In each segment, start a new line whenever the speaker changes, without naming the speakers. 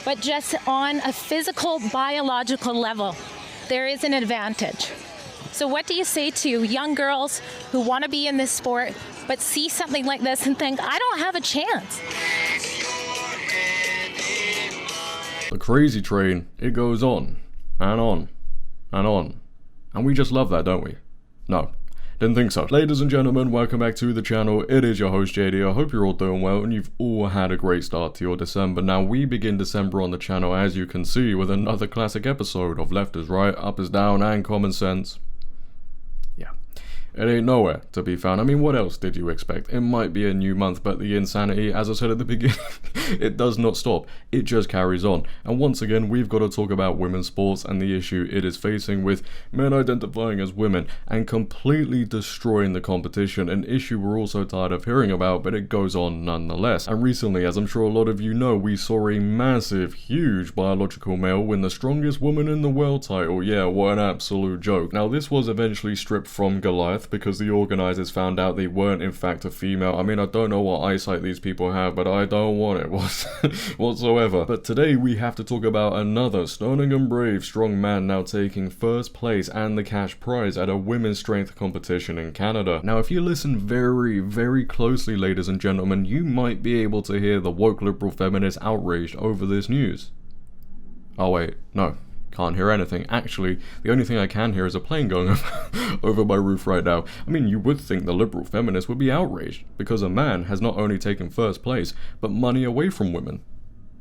but just on a physical, biological level, there is an advantage. So what do you say to young girls who want to be in this sport, but see something like this and think, I don't have a chance?
The crazy train, it goes on, and on, and on. And we just love that, don't we? No. Didn't think so. Ladies and gentlemen, welcome back to the channel. It is your host JD. I hope you're all doing well and you've all had a great start to your December. Now we begin December on the channel, as you can see, with another classic episode of Left is Right, Up is Down, and Common Sense. Yeah. It ain't nowhere to be found. I mean, what else did you expect? It might be a new month, but the insanity, as I said at the beginning, it does not stop. It just carries on. And once again, we've got to talk about women's sports and the issue it is facing with men identifying as women and completely destroying the competition, an issue we're also tired of hearing about, but it goes on nonetheless. And recently, as I'm sure a lot of you know, we saw a massive, huge biological male win the strongest woman in the world title. Yeah, what an absolute joke. Now, this was eventually stripped from Goliath because the organizers found out they weren't in fact a female. I mean, I don't know what eyesight these people have, but I don't want it whatsoever. But today we have to talk about another stunning and brave strong man now taking first place and the cash prize at a women's strength competition in Canada. Now, if you listen very, very closely, ladies and gentlemen, you might be able to hear the woke liberal feminists outraged over this news. Oh wait, no. Can't hear anything. Actually, the only thing I can hear is a plane going over my roof right now. I mean, you would think the liberal feminists would be outraged because a man has not only taken first place, but money away from women.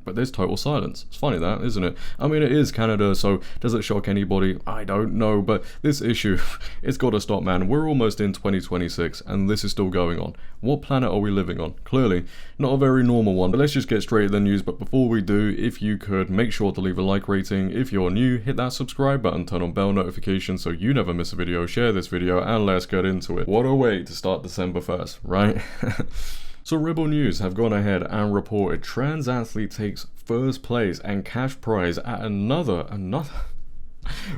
But there's total silence. It's funny that, isn't it? I mean, it is Canada, so does it shock anybody? I don't know, but this issue, it's got to stop, man. We're almost in 2026, and this is still going on. What planet are we living on? Clearly, not a very normal one. But let's just get straight to the news. But before we do, if you could, make sure to leave a like rating. If you're new, hit that subscribe button, turn on bell notifications so you never miss a video, share this video, and let's get into it. What a way to start December 1st, right? So Rebel News have gone ahead and reported trans athlete takes first place and cash prize at another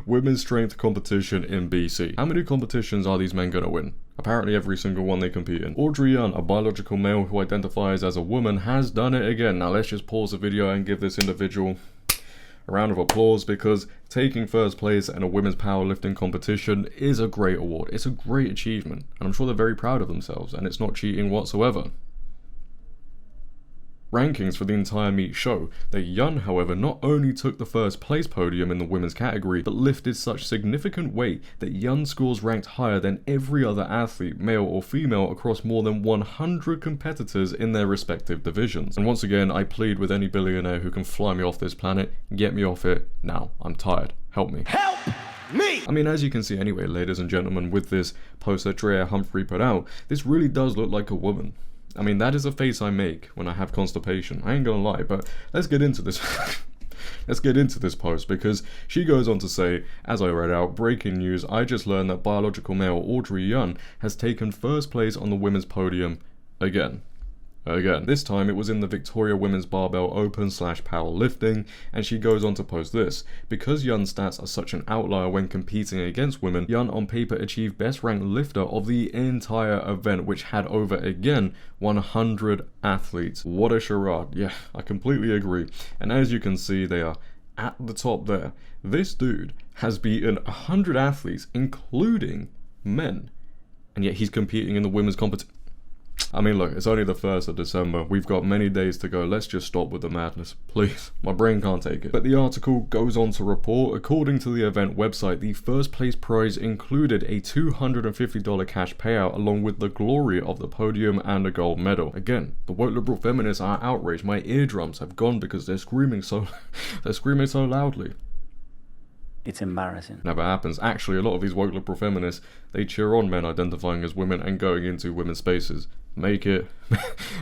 women's strength competition in BC. How many competitions are these men gonna win? Apparently every single one they compete in. Audrey Yun, a biological male who identifies as a woman, has done it again. Now let's just pause the video and give this individual a round of applause, because taking first place in a women's powerlifting competition is a great award. It's a great achievement, and I'm sure they're very proud of themselves, and it's not cheating whatsoever. Rankings for the entire meet show that Yun, however, not only took the first place podium in the women's category, but lifted such significant weight that Yun's scores ranked higher than every other athlete, male or female, across more than 100 competitors in their respective divisions. And once again, I plead with any billionaire who can fly me off this planet, get me off it now. I'm tired. Help me. Help me! I mean, as you can see anyway, ladies and gentlemen, with this post that Drea Humphrey put out, this really does look like a woman. I mean, that is a face I make when I have constipation. I ain't gonna lie, but let's get into this. Let's get into this post, because she goes on to say, as I read out, breaking news, I just learned that biological male Audrey Yun has taken first place on the women's podium again. This time it was in the Victoria Women's Barbell Open / Powerlifting, and she goes on to post this. Because Yun's stats are such an outlier when competing against women, Yun on paper achieved best ranked lifter of the entire event, which had over, again, 100 athletes. What a charade. Yeah, I completely agree. And as you can see, they are at the top there. This dude has beaten 100 athletes, including men, and yet he's competing in the women's competition. I mean, look, it's only the 1st of December. We've got many days to go. Let's just stop with the madness, please. My brain can't take it. But the article goes on to report, according to the event website, the first place prize included a $250 cash payout along with the glory of the podium and a gold medal. Again, the woke liberal feminists are outraged. My eardrums have gone because they're screaming so loudly.
It's embarrassing.
Never happens. Actually, a lot of these woke liberal feminists, they cheer on men identifying as women and going into women's spaces. Make it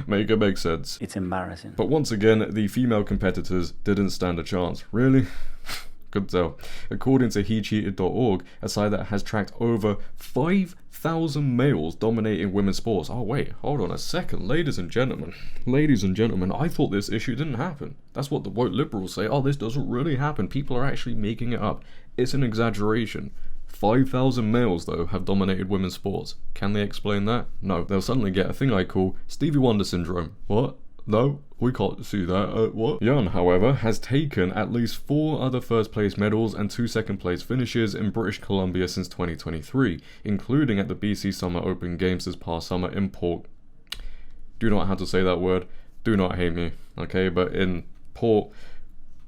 make sense.
It's embarrassing.
But once again, the female competitors didn't stand a chance. Really? Couldn't tell. According to HeCheated.org, a site that has tracked over 5,000 males dominating women's sports. Oh wait, hold on a second, ladies and gentlemen, I thought this issue didn't happen. That's what the woke liberals say. Oh, this doesn't really happen. People are actually making it up. It's an exaggeration. 5,000 males, though, have dominated women's sports. Can they explain that? No. They'll suddenly get a thing I call Stevie Wonder syndrome. What? No, we can't see that. What? Yun, however, has taken at least 4 other first place medals and 2 second place finishes in British Columbia since 2023, including at the BC Summer Open Games this past summer in Port. Do not know how to say that word. Do not hate me, okay? But in Port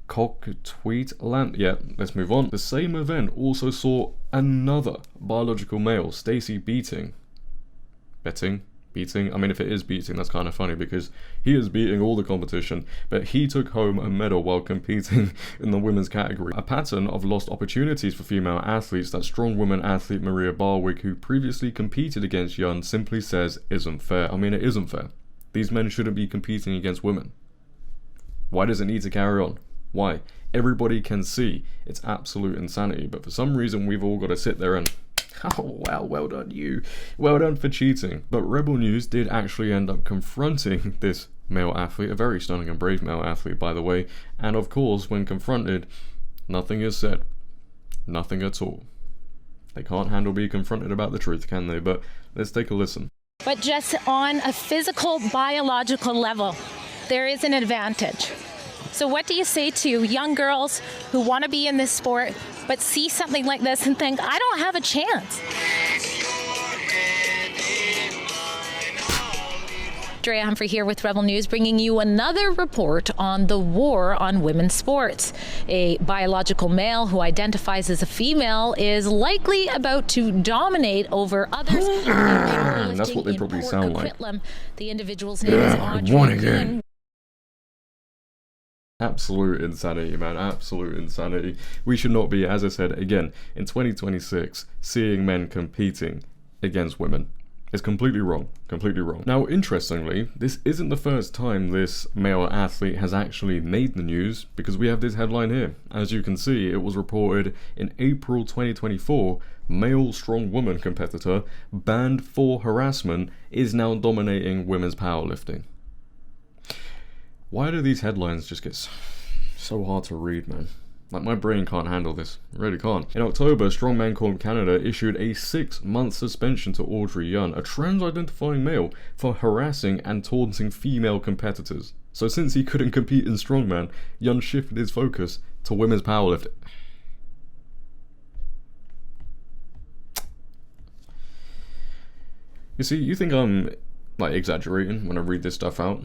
Coquitlam, yeah, let's move on. The same event also saw another biological male, Stacey, beating. I mean, if it is beating, that's kind of funny because he is beating all the competition, but he took home a medal while competing in the women's category. A pattern of lost opportunities for female athletes that strong woman athlete Maria Barwick, who previously competed against Yun, simply says isn't fair. I mean, it isn't fair. These men shouldn't be competing against women. Why does it need to carry on? Why? Everybody can see it's absolute insanity, but for some reason we've all got to sit there and oh wow, well done you. Well done for cheating. But Rebel News did actually end up confronting this male athlete, a very stunning and brave male athlete by the way, and of course when confronted, nothing is said. Nothing at all. They can't handle being confronted about the truth, can they? But let's take a listen.
But just on a physical, biological level, there is an advantage. So what do you say to young girls who want to be in this sport but see something like this and think, I don't have a chance? Drea Humphrey here with Rebel News, bringing you another report on the war on women's sports. A biological male who identifies as a female is likely about to dominate over others.
That's what they probably sound like.
The individual's name is Audrey Yun.
Absolute insanity, man. Absolute insanity. We should not be, as I said, again, in 2026, seeing men competing against women. It's completely wrong. Completely wrong. Now, interestingly, this isn't the first time this male athlete has actually made the news, because we have this headline here. As you can see, it was reported in April 2024, male strong woman competitor banned for harassment is now dominating women's powerlifting. Why do these headlines just get so hard to read, man? Like, my brain can't handle this. It really can't. In October, Strongman Corp Canada issued a 6-month suspension to Audrey Yun, a trans-identifying male, for harassing and taunting female competitors. So since he couldn't compete in strongman, Yun shifted his focus to women's powerlifting. You see, you think I'm, like, exaggerating when I read this stuff out?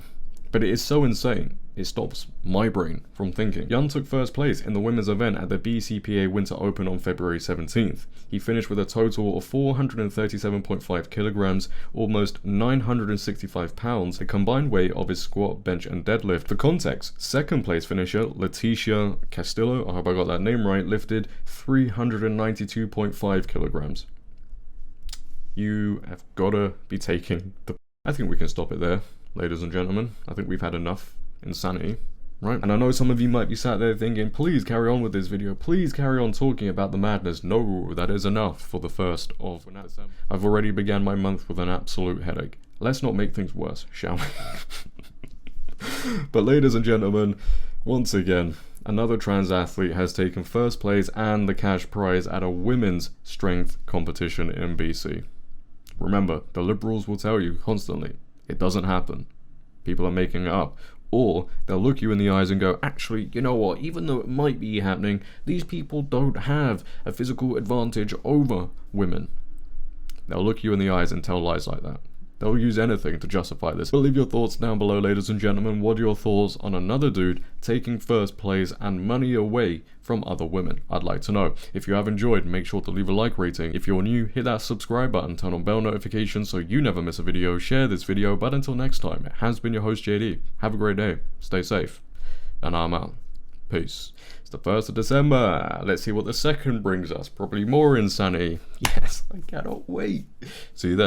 But it is so insane, it stops my brain from thinking. Yun took first place in the women's event at the BCPA Winter Open on February 17th. He finished with a total of 437.5 kilograms, almost 965 pounds, the combined weight of his squat, bench and deadlift. For context, second place finisher Leticia Castillo, I hope I got that name right, lifted 392.5 kilograms. You have gotta be taking the... I think we can stop it there. Ladies and gentlemen, I think we've had enough insanity, right? And I know some of you might be sat there thinking, please carry on with this video, please carry on talking about the madness. No, that is enough for the 1st of December. I've already began my month with an absolute headache. Let's not make things worse, shall we? But ladies and gentlemen, once again, another trans athlete has taken first place and the cash prize at a women's strength competition in BC. Remember, the liberals will tell you constantly, it doesn't happen. People are making it up. Or they'll look you in the eyes and go, actually, you know what, even though it might be happening, these people don't have a physical advantage over women. They'll look you in the eyes and tell lies like that. They'll use anything to justify this. But leave your thoughts down below, ladies and gentlemen. What are your thoughts on another dude taking first place and money away from other women? I'd like to know. If you have enjoyed, make sure to leave a like rating. If you're new, hit that subscribe button, turn on bell notifications so you never miss a video, share this video. But until next time, it has been your host JD. Have a great day, stay safe, and I'm out. Peace. It's the 1st of December. Let's see what the 2nd brings us. Probably more insanity. Yes, I cannot wait. See you then.